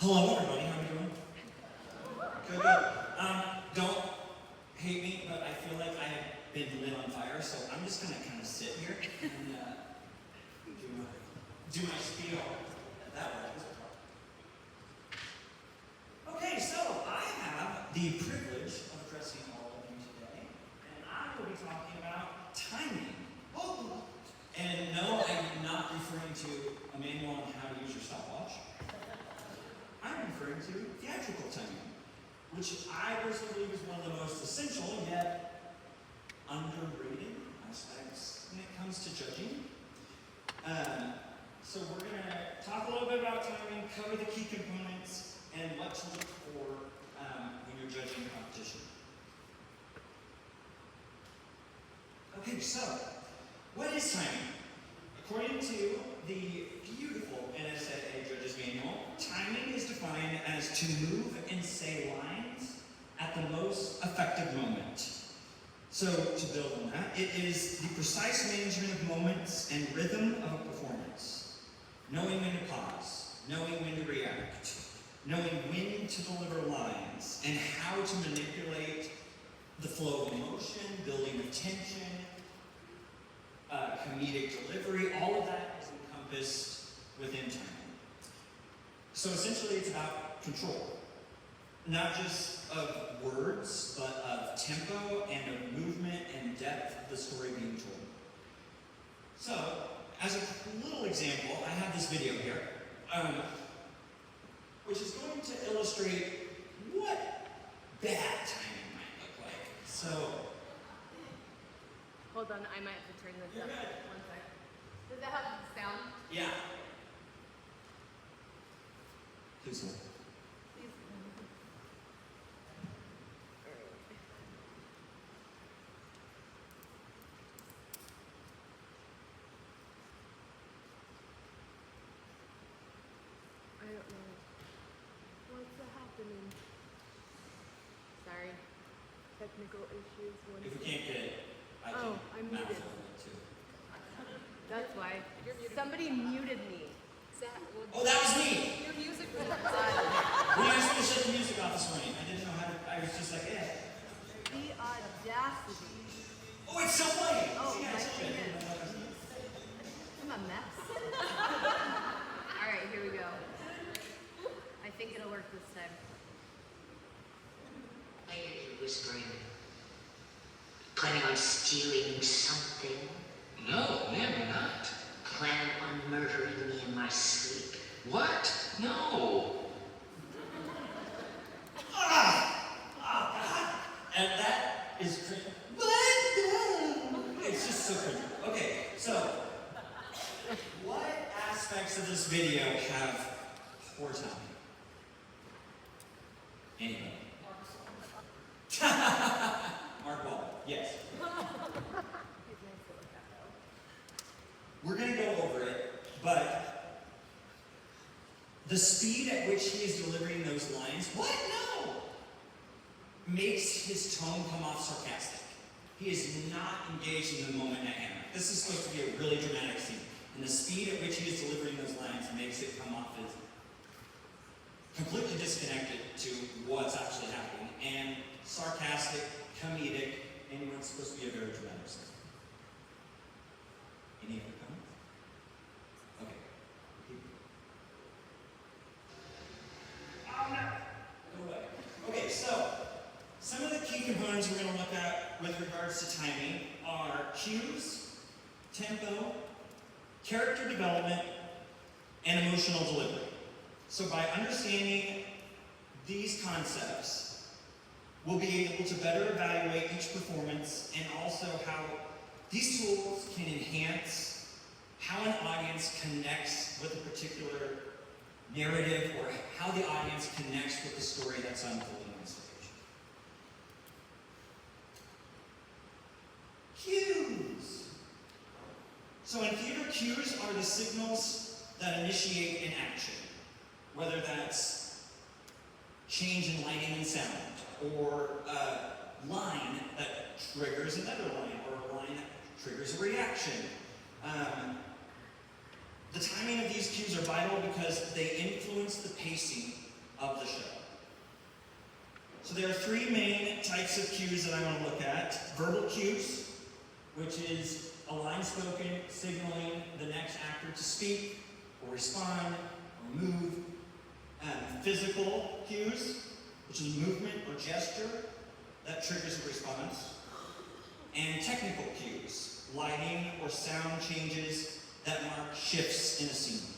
Hello, everybody. How are you doing? Good, good. Don't hate me, but I feel like I have been lit on fire, so I'm just gonna kind of sit here and do my spiel. That works. Okay, so I have the privilege of addressing all of you today, and I will be talking about timing. Oh. And no, I'm not referring to a manual on how to use your stopwatch. I'm referring to theatrical timing, which I personally believe is one of the most essential yet underrated aspects when it comes to judging. So we're going to talk a little bit about timing, cover the key components, and what to look for when you're judging a competition. Okay, so what is timing? According to the beautiful NSAA Judges Manual, timing is defined as to move and say lines at the most effective moment. So, to build on that, it is the precise management of moments and rhythm of a performance. Knowing when to pause, knowing when to react, knowing when to deliver lines, and how to manipulate the flow of emotion, building of tension, comedic delivery, all of that is encompassed within timing. So essentially it's about control, not just of words, but of tempo and of movement and depth of the story being told. So, as a little example, I have this video here, which is going to illustrate what bad timing might look like. So, hold on, I might have to turn this up. Good. 1 second. Does that have sound? yeah. Please hold. Please. I don't know. What's happening? Sorry. Technical issues. If we can't get it, I can I'm mouth muted. over it too. That's why. Somebody muted me. Oh, that was me! Your music was When you asked me to shut the music off this morning, I didn't know how to, I was just like, eh. The audacity. Oh, it's still playing! Oh, See, I my told you. goodness. I'm a mess. Alright, here we go. I think it'll work this time. I hear you whispering. Planning on stealing something? No, ma'am, I'm not. Plan on murdering me in my sleep? What? No. God! And that is cringe. It's just so cringe. Okay, so, what aspects of this video have poor timing? Anybody? Mark Wahlberg, yes. We're going to go over it, but the speed at which he is delivering those lines, what? No! Makes his tone come off sarcastic. He is not engaged in the moment at hand. This is supposed to be a really dramatic scene, and the speed at which he is delivering those lines makes it come off as completely disconnected to what's actually happening, and sarcastic, comedic, and what's supposed to be a very dramatic scene. Any other comments? Okay. Oh no! Go away. Okay, so some of the key components we're going to look at with regards to timing are cues, tempo, character development, and emotional delivery. So by understanding these concepts, we'll be able to better evaluate each performance and also how these tools can enhance how an audience connects with a particular narrative or how the audience connects with the story that's unfolding on stage. Cues. So in theater, cues are the signals that initiate an action, whether that's change in lighting and sound, or a line that triggers another line, or a line that triggers a reaction. The timing of these cues are vital because they influence the pacing of the show. So there are three main types of cues that I want to look at. Verbal cues, which is a line spoken signaling the next actor to speak or respond or move. Physical cues, which is movement or gesture that triggers a response. And technical cues, lighting or sound changes that mark shifts in a scene.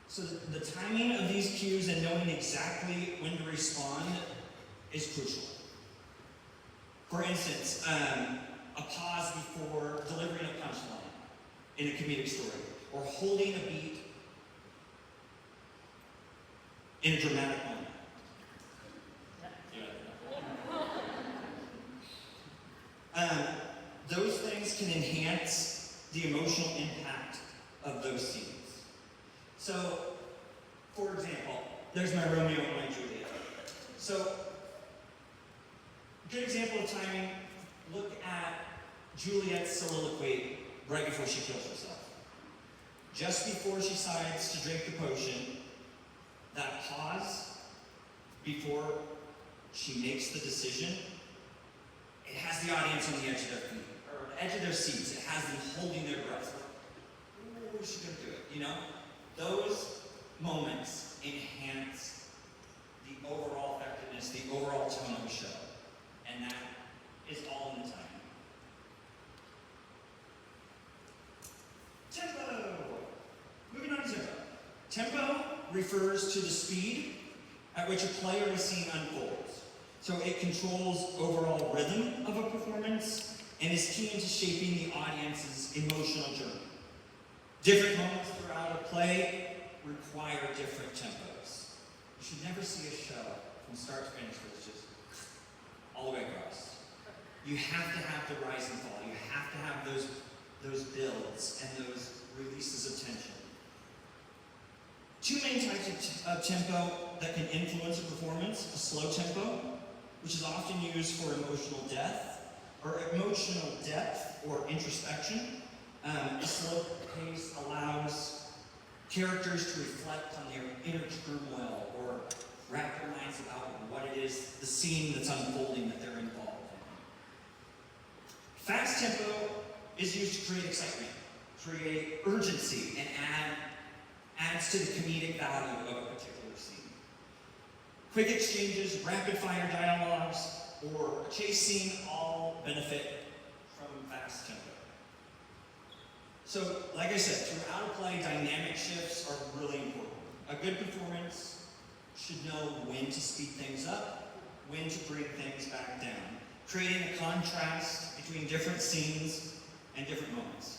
So the timing of these cues and knowing exactly when to respond is crucial. For instance, a pause before delivering a punchline in a comedic story, or holding a beat in a dramatic moment. Those things can enhance the emotional impact of those scenes. So, for example, there's my Romeo and my Juliet. So, good example of timing, look at Juliet's soliloquy right before she kills herself. Just before she decides to drink the potion, that pause before she makes the decision, it has the audience on the edge of their feet, or the edge of their seats. It has them holding their breath. Like, is she going to do it? You know? Those moments enhance the overall effectiveness, the overall tone of the show. And that is all in the timing. Tempo! Moving on to tempo. Tempo refers to the speed at which a play or a scene unfolds. So it controls overall rhythm of a performance and is key into shaping the audience's emotional journey. Different moments throughout a play require different tempos. You should never see a show from start to finish where it's just all the way across. You have to have the rise and fall. You have to have those builds and those releases of tension. Two main types of tempo that can influence a performance: a slow tempo, which is often used for emotional depth or introspection. A slow pace allows characters to reflect on their inner turmoil or wrap their minds about what it is, the scene that's unfolding that they're involved in. Fast tempo is used to create excitement, create urgency, and adds to the comedic value of a particular scene. Quick exchanges, rapid-fire dialogues, or a chase scene all benefit from fast tempo. So, like I said, throughout a play, dynamic shifts are really important. A good performance should know when to speed things up, when to bring things back down, creating a contrast between different scenes and different moments.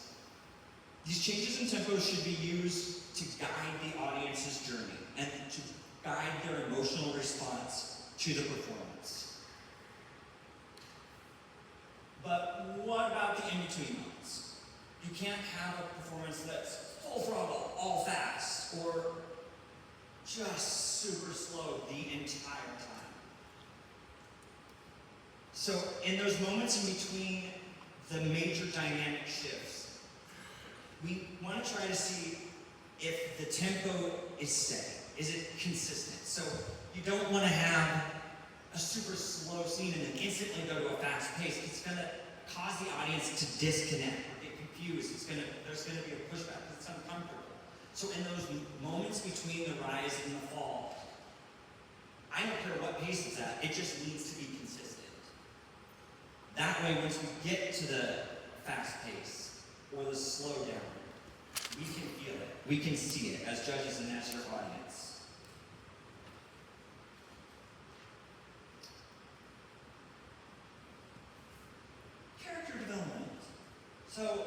These changes in tempo should be used to guide the audience's journey and to guide their emotional response to the performance. But what about the in-between moments? You can't have a performance that's full throttle, all fast, or just super slow the entire time. So in those moments in between the major dynamic shifts, we want to try to see if the tempo is steady. Is it consistent? So you don't want to have a super slow scene and then instantly go to a fast pace. It's going to cause the audience to disconnect or get confused. There's going to be a pushback because it's uncomfortable. So in those moments between the rise and the fall, I don't care what pace it's at, it just needs to be consistent. That way, once we get to the fast pace or the slow down, we can feel it. We can see it as judges and as your audience. Character development. So,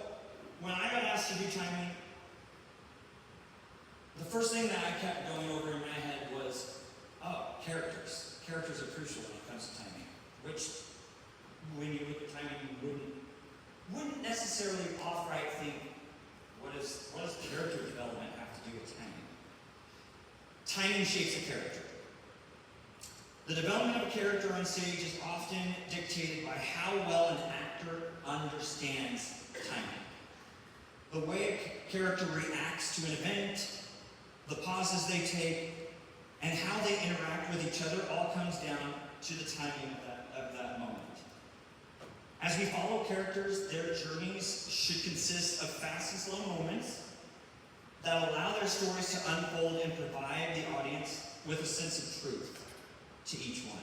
when I got asked to do timing, the first thing that I kept going over in my head was, characters. Characters are crucial when it comes to timing. Which, when you look at timing, you wouldn't necessarily outright think, what does character development have to do with timing? Timing shapes a character. The development of a character on stage is often dictated by how well an actor understands timing. The way a character reacts to an event, the pauses they take, and how they interact with each other all comes down to the timing of that moment. As we follow characters, their journeys should consist of fast and slow moments that allow their stories to unfold and provide the audience with a sense of truth to each one.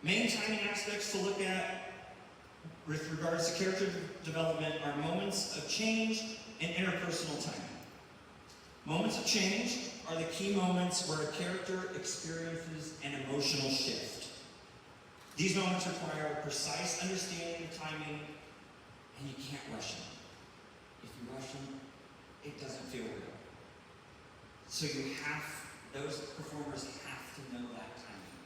Main timing aspects to look at with regards to character development are moments of change and interpersonal timing. Moments of change are the key moments where a character experiences an emotional shift. These moments require a precise understanding of timing, and you can't rush them. If you rush them, it doesn't feel real. So those performers have to know that timing.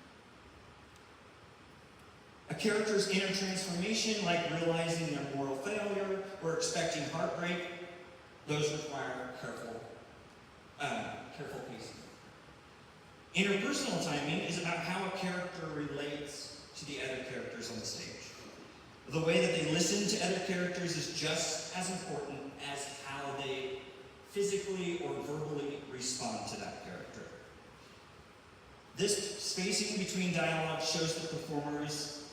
A character's inner transformation, like realizing their moral failure or expecting heartbreak, those require careful pacing. Interpersonal timing is about how a character relates to the other characters on the stage. The way that they listen to other characters is just as important as how they physically or verbally respond to that character. This spacing between dialogue shows the performers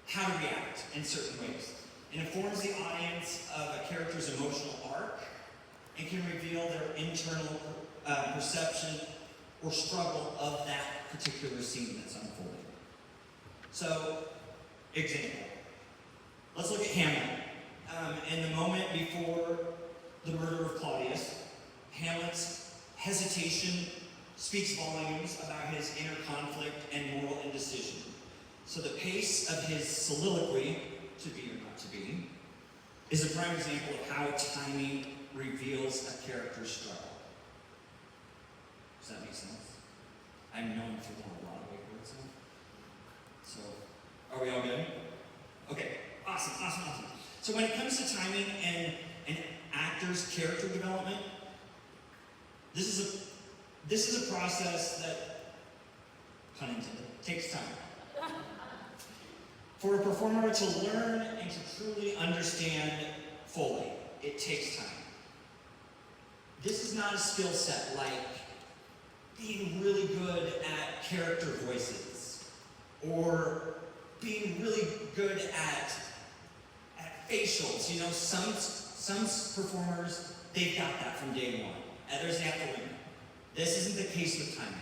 how to react in certain ways. It informs the audience of a character's emotional arc and can reveal their internal perception or struggle of that particular scene that's unfolding. So, example. Let's look at Hamlet. In the moment before the murder of Claudius, Hamlet's hesitation speaks volumes about his inner conflict and moral indecision. So the pace of his soliloquy, to be or not to be, is a prime example of how timing reveals a character's struggle. Does that make sense? I'm known for a lot of big words now. So, are we all good? Okay, awesome. So when it comes to timing and an actor's character development, this is a process that, pun intended, takes time. For a performer to learn and to truly understand fully, it takes time. This is not a skill set like being really good at character voices or being really good at facials. You know, some performers, they've got that from day one. Others, they have to learn. This isn't the case with timing.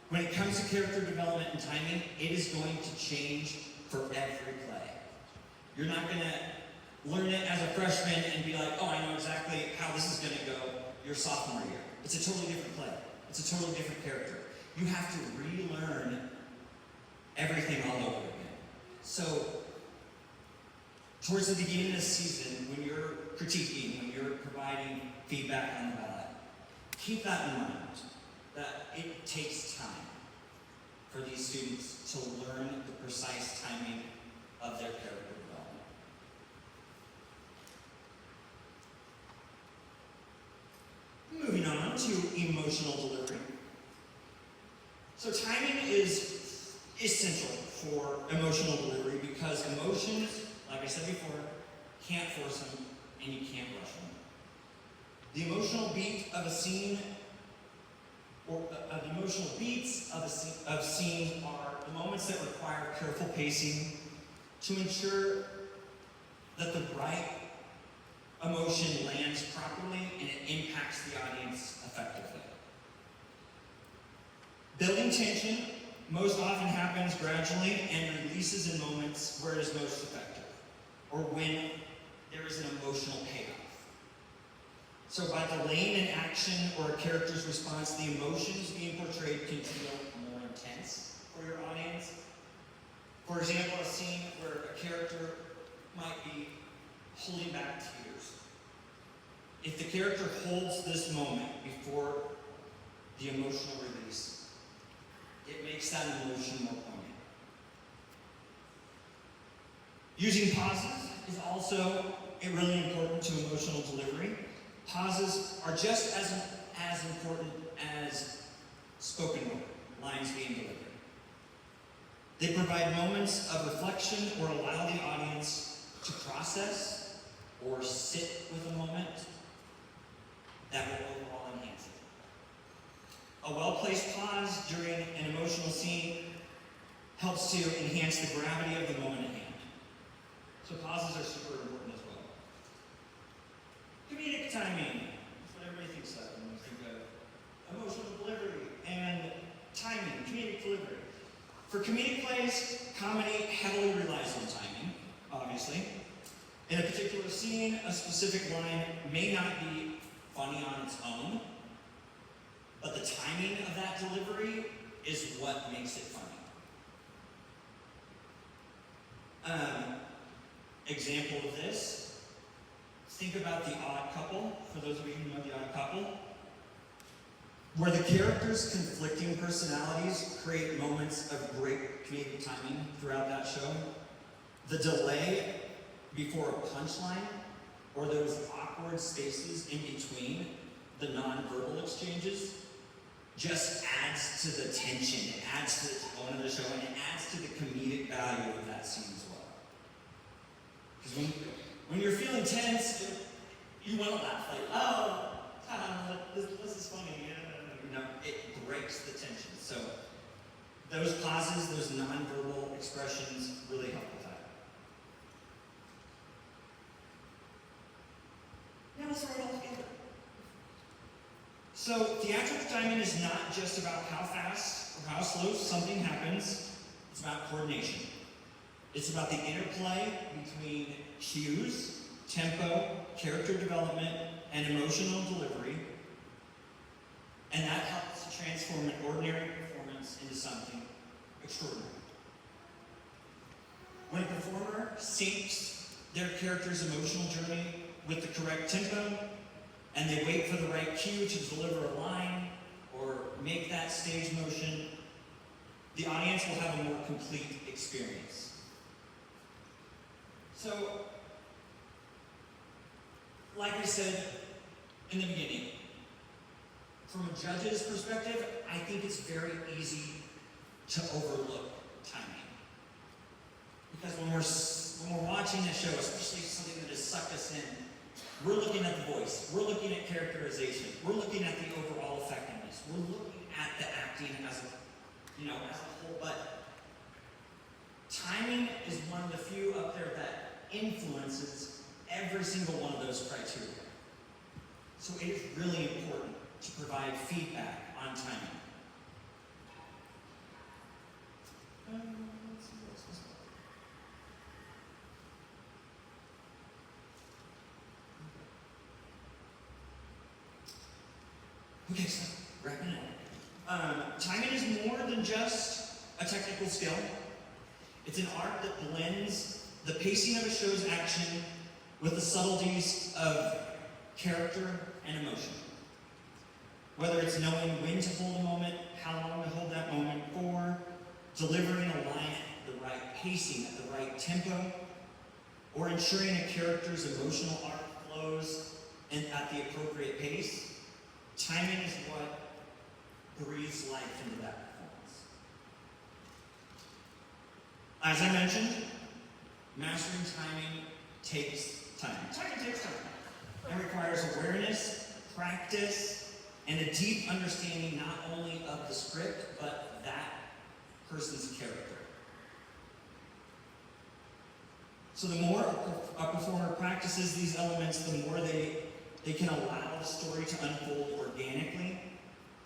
When it comes to character development and timing, it is going to change for every play. You're not going to learn it as a freshman and be like, oh, I know exactly how this is going to go your sophomore year. It's a totally different play. It's a totally different character. You have to relearn everything all over again. So, towards the beginning of the season, when you're critiquing, when you're providing feedback on the ballot, keep that in mind, that it takes time for these students to learn the precise timing of their character development. Moving on to emotional delivery. So timing is essential for emotional delivery because emotions, like I said before, can't force them and you can't rush them. The emotional beat of a scene, or the emotional beats of scenes are the moments that require careful pacing to ensure that the right emotion lands properly and it impacts the audience effectively. Building tension most often happens gradually and releases in moments where it is most effective, or when there is an emotional payoff. So by delaying an action or a character's response, the emotions being portrayed can feel more intense for your audience. For example, a scene where a character might be holding back tears. If the character holds this moment before the emotional release, it makes that emotion more poignant. Using pauses is also really important to emotional delivery. Pauses are just as important as spoken word, lines being delivered. They provide moments of reflection or allow the audience to process or sit with a moment that will pause during an emotional scene helps to enhance the gravity of the moment at hand. So pauses are super important as well. Comedic timing. That's what everybody thinks of when you think of emotional delivery and timing, comedic delivery. For comedic plays, comedy heavily relies on timing, obviously. In a particular scene, a specific line may not be funny on its own, but the timing of that delivery is what makes it funny. Example of this, think about The Odd Couple, for those of you who know The Odd Couple, where the characters' conflicting personalities create moments of great comedic timing throughout that show. The delay before a punchline, or those awkward spaces in between the non-verbal exchanges, just adds to the tension, it adds to the tone of the show, and it adds to the comedic value of that scene as well. Because when you're feeling tense, you want to laugh, like, oh, this is funny, you know, it breaks the tension. So those pauses, those non-verbal expressions really help with that. Now let's throw it all together. So theatrical timing is not just about how fast or how slow something happens, it's about coordination. It's about the interplay between cues, tempo, character development, and emotional delivery. And that helps to transform an ordinary performance into something extraordinary. When a performer syncs their character's emotional journey with the correct tempo, and they wait for the right cue to deliver a line or make that stage motion, the audience will have a more complete experience. So, like I said in the beginning, from a judge's perspective, I think it's very easy to overlook timing. Because when we're watching a show, especially something that has sucked us in, we're looking at the voice, we're looking at characterization, we're looking at the overall effectiveness, we're looking at the acting as a whole. But timing is one of the few up there that influences every single one of those criteria. So it is really important to provide feedback on timing. Let's see what else was Okay, so wrapping up. Timing is more than just a technical skill. It's an art that blends the pacing of a show's action with the subtleties of character and emotion. Whether it's knowing when to hold a moment, how long to hold that moment for, delivering a line at the right pacing, at the right tempo, or ensuring a character's emotional arc flows at the appropriate pace, timing is what breathes life into that performance. As I mentioned, mastering timing takes time. Timing takes time. It requires awareness, practice, and a deep understanding not only of the script, but that person's character. So the more a performer practices these elements, the more they can allow the story to unfold organically,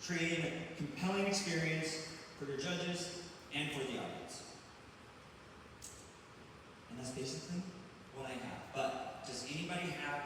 creating a compelling experience for your judges and for the audience. And that's basically what I have. But does anybody have